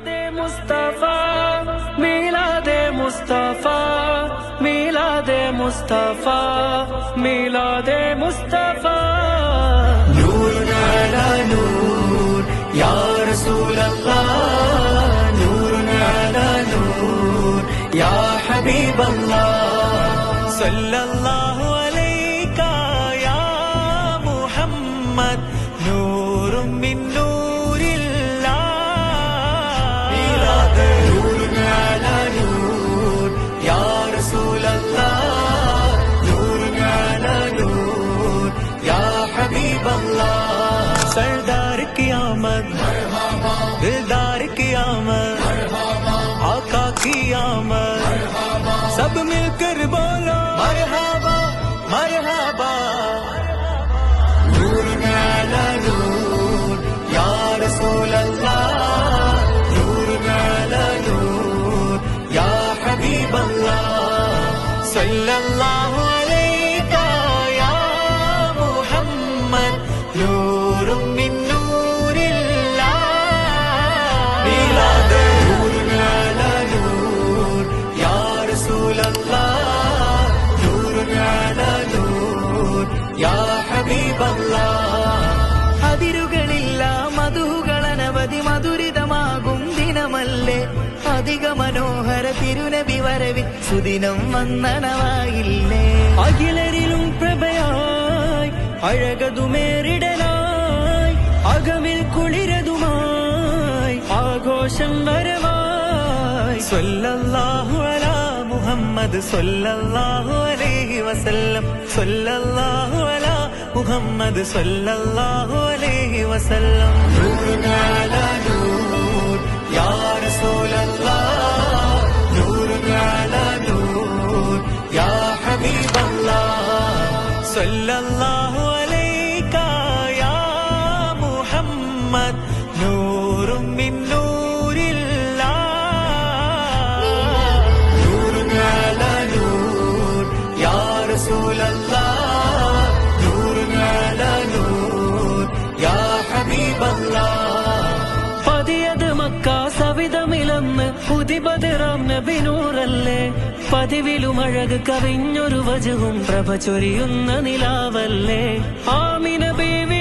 മുസ്തഫ മീലാദെ മുസ്തഫ മീലാദെ മുസ്തഫ മീലാദെ മുസ്തഫ നൂറുൻ അലാ നൂർ യാ റസൂലല്ലാഹ് നൂറുൻ അലാ നൂർ യാ ഹബീബല്ലാഹ് സല്ലല്ലാഹു അലൈക യാ മുഹമ്മദ് നൂറും മിൻ सरदार की आमद दिलदार की आमद आका की आमद सब मिलकर बोलो मरहबा मरहबा नूर अला नूर या रसूल अल्लाह नूर अला नूर या हबीब अल्लाह सल्लल्लाहु अलैका या मुहम्मद नूर मिन नूरिल्लाह मिलादे नूर अला नूर या रसूल अल्लाह नूर अला नूर या हबीब अल्लाह അതിരുകളില്ല മധുകളനവധി മധുരിതമാകും ദിനമല്ലേ അധിക മനോഹര തിരുനബി വരവിൽ സുദിനം വന്ദനമായില്ലേ അഖിലരിലും പ്രഭയായി അഴകതുമേറിടലായി അകമിൽ കുളിരതുമായി ആഘോഷം വരവായി സ്വല്ലല്ലാഹു അലാ മുഹമ്മദ് സ്വല്ലല്ലാഹു അലൈഹി വസല്ലം സ്വല്ലല്ലാഹു അലാ മുഹമ്മദ് സ്വല്ലല്ലാഹു അലൈഹി വസല്ലം നൂറുൻ അലാ നൂർ യാ റസൂലല്ലാഹ് നൂറുൻ അലാ നൂർ യാ ഹബീബല്ലാഹ് സ്വല്ലല്ലാഹു نور من نور الله نور على نور يا رسول الله نور على نور يا حبيب الله പതിയത് മക്ക സവിധമിലന്ന് പുതിബദറാം നബി നൂറല്ലേ പതിവിലും അഴക് കവിഞ്ഞൊരു വജഹും പ്രഭ ചൊരിയുന്ന നിലാവല്ലേ ആമിന ബീവി